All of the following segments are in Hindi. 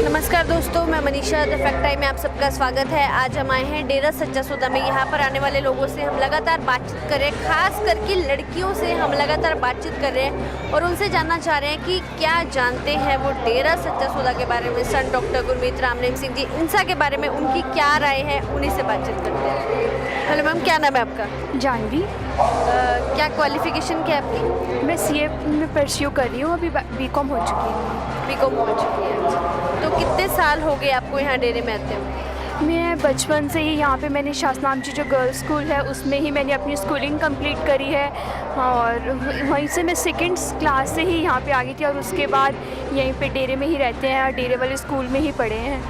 नमस्कार दोस्तों, मैं मनीषा द फैक्ट टाइम में आप सबका स्वागत है। आज हम आए हैं डेरा सच्चा सौदा में। यहाँ पर आने वाले लोगों से हम लगातार बातचीत कर रहे हैं, खास करके लड़कियों से हम लगातार बातचीत कर रहे हैं और उनसे जानना चाह रहे हैं कि क्या जानते हैं वो डेरा सच्चा सौदा के बारे में। संत डॉक्टर गुरमीत रामनेम सिंह जी इंसा के बारे में उनकी क्या राय है, उन्हीं से बातचीत करते हैं। हेलो मैम, क्या नाम है आपका? जानवी। क्या क्वालिफिकेशन क्या है आपकी? मैं सीए में परस्यू कर रही हूँ, अभी बीकॉम हो चुकी है। बीकॉम हो चुकी है। तो कितने साल हो गए आपको यहाँ डेरे में आते हुए? मैं बचपन से ही यहाँ पे मैंने शासनाम जी जो गर्ल्स स्कूल है उसमें ही मैंने अपनी स्कूलिंग कंप्लीट करी है और वहीं से मैं सेकंड क्लास से ही यहाँ पे आ गई थी और उसके बाद यहीं पे डेरे में ही रहते हैं और डेरे वाले स्कूल में ही पढ़े हैं।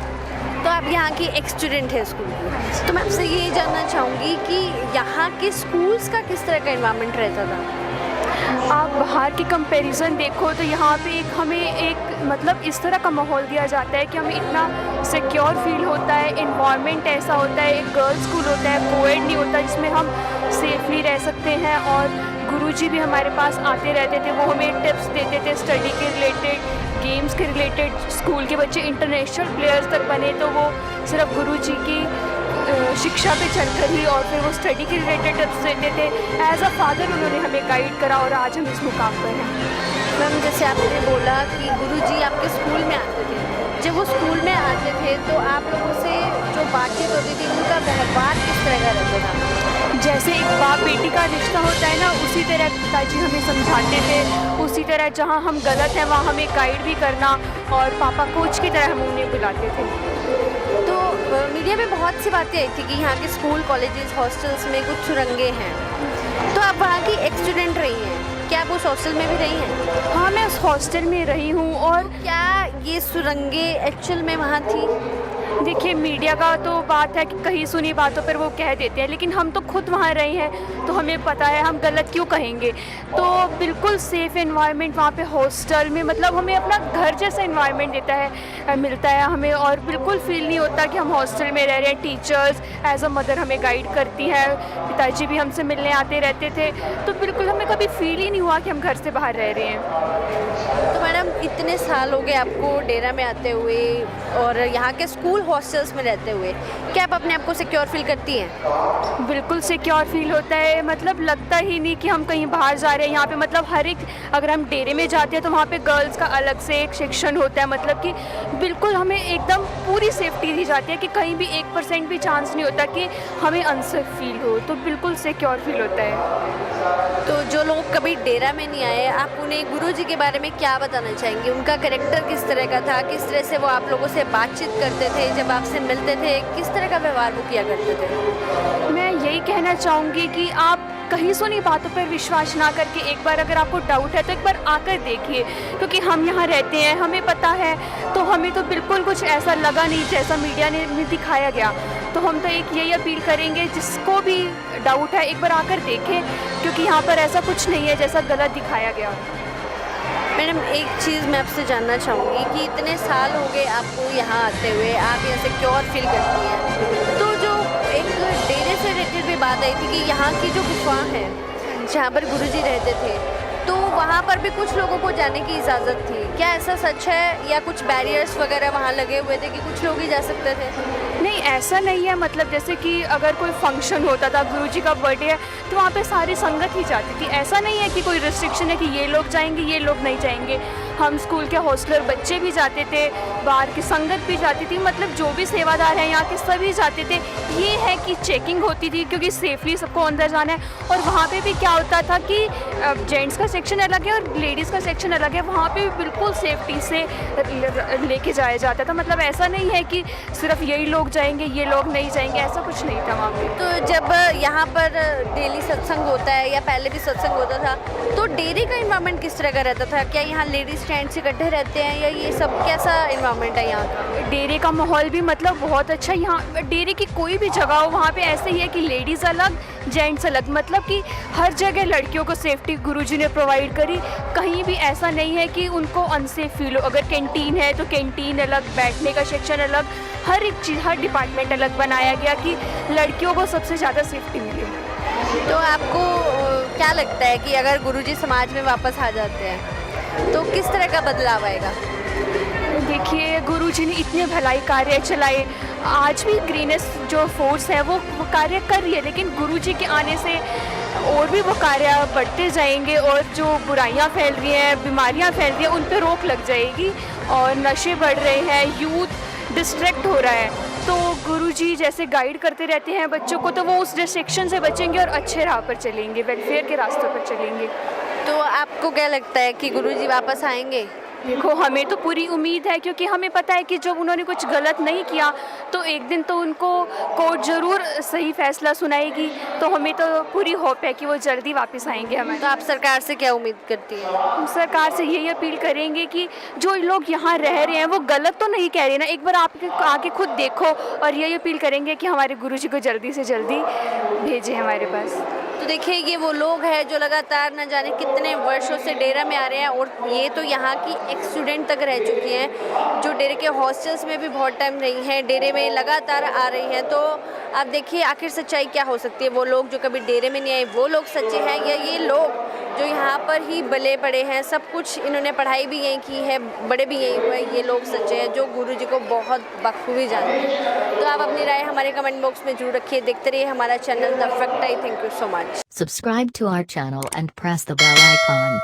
तो आप यहाँ की एक स्टूडेंट है स्कूल की, तो मैं आपसे ये जानना चाहूँगी कि यहाँ के स्कूल्स का किस तरह का इन्वायरमेंट रहता था? आप बाहर की कंपैरिजन देखो तो यहाँ पे हमें एक मतलब इस तरह का माहौल दिया जाता है कि हमें इतना सिक्योर फील होता है, इन्वायरमेंट ऐसा होता है, एक गर्ल्स स्कूल होता है, कोएड नहीं होता जिसमें हम सेफली रह सकते हैं। और गुरुजी भी हमारे पास आते रहते थे, वो हमें टिप्स देते थे स्टडी के रिलेटेड, गेम्स के रिलेटेड। स्कूल के बच्चे इंटरनेशनल प्लेयर्स तक बने तो वो सिर्फ गुरुजी की शिक्षा पे चलकर ही और फिर वो स्टडी के रिलेटेड टिप्स देते थे। एज अ फादर उन्होंने हमें गाइड करा और आज हम इस मुकाम पर हैं। मैम, जैसे आपने बोला कि गुरुजी आपके स्कूल में आते थे, जब वो स्कूल में आते थे तो आप लोगों से जो बातचीत होती थी उनका व्यवहार किस तरह का रहता था? जैसे एक बाप बेटी का रिश्ता होता है ना, उसी तरह पिताजी हमें समझाते थे, उसी तरह जहाँ हम गलत हैं वहाँ हमें गाइड भी करना और पापा कोच की तरह हम उन्हें बुलाते थे। तो मीडिया में बहुत सी बातें आई थी कि यहाँ के स्कूल, कॉलेजेस, हॉस्टल्स में कुछ सुरंगें हैं, तो आप वहाँ की एक स्टूडेंट रही हैं, क्या आप उस हॉस्टल में भी रही हैं? हाँ, मैं उस हॉस्टल में रही हूँ। और क्या ये सुरंगें एक्चुअल में वहाँ थी? देखिए, मीडिया का तो बात है कि कहीं सुनी बातों पर वो कह देते हैं, लेकिन हम तो खुद वहाँ रहे हैं तो हमें पता है, हम गलत क्यों कहेंगे। तो बिल्कुल सेफ़ एनवायरनमेंट वहाँ पे हॉस्टल में, मतलब हमें अपना घर जैसा एनवायरनमेंट मिलता है हमें, और बिल्कुल फील नहीं होता कि हम हॉस्टल में रह रहे हैं। टीचर्स एज अ मदर हमें गाइड करती है, पिताजी भी हमसे मिलने आते रहते थे, तो बिल्कुल हमें कभी फील ही नहीं हुआ कि हम घर से बाहर रह रहे हैं। तो मैडम, इतने साल हो गए आपको डेरा में आते हुए और यहाँ के स्कूल हॉस्टल्स में रहते हुए, क्या आप अपने आप को सिक्योर फील करती हैं? बिल्कुल सिक्योर फील होता है, मतलब लगता ही नहीं कि हम कहीं बाहर जा रहे हैं। यहाँ पे मतलब हर एक, अगर हम डेरे में जाते हैं तो वहाँ पे गर्ल्स का अलग से एक सेक्शन होता है, मतलब कि बिल्कुल हमें एकदम पूरी सेफ्टी दी जाती है कि कहीं भी 1% भी चांस नहीं होता कि हमें अनसेफ फील हो, तो बिल्कुल सिक्योर फील होता है। तो जो लोग कभी डेरा में नहीं आए, आप उन्हें गुरुजी के बारे में क्या बताना चाहेंगे? उनका कैरेक्टर किस तरह का था, किस तरह से वो आप लोगों से बातचीत करते थे, जब आपसे मिलते थे किस तरह का व्यवहार वो किया करते थे? मैं यही कहना चाहूँगी कि आप कहीं सुनी बातों पर विश्वास ना करके एक बार अगर आपको डाउट है तो एक बार आकर देखिए, क्योंकि हम यहाँ रहते हैं, हमें पता है, तो हमें तो बिल्कुल कुछ ऐसा लगा नहीं जैसा मीडिया में दिखाया गया। तो हम तो एक यही अपील करेंगे, जिसको भी डाउट है एक बार आकर देखें, क्योंकि यहाँ पर ऐसा कुछ नहीं है जैसा गलत दिखाया गया। मैडम, एक चीज़ मैं आपसे जानना चाहूँगी कि इतने साल हो गए आपको यहाँ आते हुए, आप यहाँ सिक्योर फील करती हैं, तो जो एक डेरे से रिलेटेड भी बात आई थी कि यहाँ की जो गुफा है जहाँ पर गुरुजी रहते थे, तो वहाँ पर भी कुछ लोगों को जाने की इजाज़त थी, क्या ऐसा सच है या कुछ बैरियर्स वगैरह वहाँ लगे हुए थे कि कुछ लोग ही जा सकते थे? नहीं, ऐसा नहीं है। मतलब जैसे कि अगर कोई फंक्शन होता था, गुरुजी का बर्थडे है, तो वहाँ पे सारी संगत ही जाती थी। ऐसा नहीं है कि कोई रिस्ट्रिक्शन है कि ये लोग जाएंगे, ये लोग नहीं जाएंगे। हम स्कूल के हॉस्टलर बच्चे भी जाते थे, बाहर की संगत भी जाती थी, मतलब जो भी सेवादार हैं यहाँ के सभी जाते थे। ये है कि चेकिंग होती थी क्योंकि सेफली सबको अंदर जाना है। और वहाँ पे भी क्या होता था कि जेंट्स का सेक्शन अलग है और लेडीज़ का सेक्शन अलग है, वहाँ पे भी बिल्कुल सेफ्टी से लेके जाया जाता था। मतलब ऐसा नहीं है कि सिर्फ यही लोग जाएंगे, ये लोग नहीं जाएंगे, ऐसा कुछ नहीं था वहाँ पे। तो जब यहाँ पर डेली सत्संग होता है या पहले भी सत्संग होता था, तो डेरे का इन्वायरमेंट किस तरह का रहता था? क्या यहाँ लेडीज स्टैंड से इकट्ठे रहते हैं या ये सब कैसा इन्वायरमेंट है यहाँ का? डेरे का माहौल भी मतलब बहुत अच्छा। यहाँ डेरे की कोई भी जगह हो वहाँ पे ऐसे ही है कि लेडीज़ अलग, जेंट्स अलग, मतलब कि हर जगह लड़कियों को सेफ्टी गुरुजी ने प्रोवाइड करी। कहीं भी ऐसा नहीं है कि उनको अनसेफ फील हो। अगर कैंटीन है तो कैंटीन अलग, बैठने का सेक्शन अलग, हर एक चीज़, हर डिपार्टमेंट अलग बनाया गया कि लड़कियों को सबसे ज़्यादा सेफ्टी मिले। तो आपको क्या लगता है कि अगर गुरुजी समाज में वापस आ जाते हैं तो किस तरह का बदलाव आएगा? देखिए, गुरुजी ने इतने भलाई कार्य चलाए, आज भी ग्रीनेस जो फोर्स है वो कार्य कर रही है, लेकिन गुरुजी के आने से और भी वो कार्य बढ़ते जाएंगे और जो बुराइयां फैल रही हैं, बीमारियां फैल रही हैं, उन पे रोक लग जाएगी और नशे बढ़ रहे हैं, यूथ डिस्ट्रैक्ट हो रहा है। तो गुरुजी जैसे गाइड करते रहते हैं बच्चों को, तो वो उस डिस्ट्रैक्शन से बचेंगे और अच्छे राह पर चलेंगे, वेलफेयर के रास्तों पर चलेंगे। तो आपको क्या लगता है कि गुरुजी वापस आएंगे? देखो, हमें तो पूरी उम्मीद है, क्योंकि हमें पता है कि जब उन्होंने कुछ गलत नहीं किया तो एक दिन तो उनको कोर्ट ज़रूर सही फैसला सुनाएगी, तो हमें तो पूरी होप है कि वो जल्दी वापस आएंगे तो हमारे। आप सरकार से क्या उम्मीद करती हैं? हम सरकार से यही अपील करेंगे कि जो लोग यहाँ रह रहे हैं वो गलत तो नहीं कह रहे ना, एक बार आप आके खुद देखो, और यही अपील करेंगे कि हमारे गुरुजी को जल्दी से जल्दी भेजें हमारे पास। तो देखिए, ये वो लोग हैं जो लगातार न जाने कितने वर्षों से डेरा में आ रहे हैं, और ये तो यहाँ की एक स्टूडेंट तक रह चुकी हैं जो डेरे के हॉस्टल्स में भी बहुत टाइम रही हैं, डेरे में लगातार आ रही हैं। तो आप देखिए आखिर सच्चाई क्या हो सकती है। वो लोग जो कभी डेरे में नहीं आए वो लोग सच्चे हैं, या ये लोग जो यहाँ पर ही बले पड़े हैं, सब कुछ इन्होंने पढ़ाई भी यहीं की है, बड़े भी यहीं हुए, ये लोग सच्चे हैं जो गुरुजी को बहुत बखूबी जानते हैं। तो आप अपनी राय हमारे कमेंट बॉक्स में जरूर रखिए। देखते रहिए हमारा channel the fact I. Thank you so much. Subscribe to our channel and press the bell icon.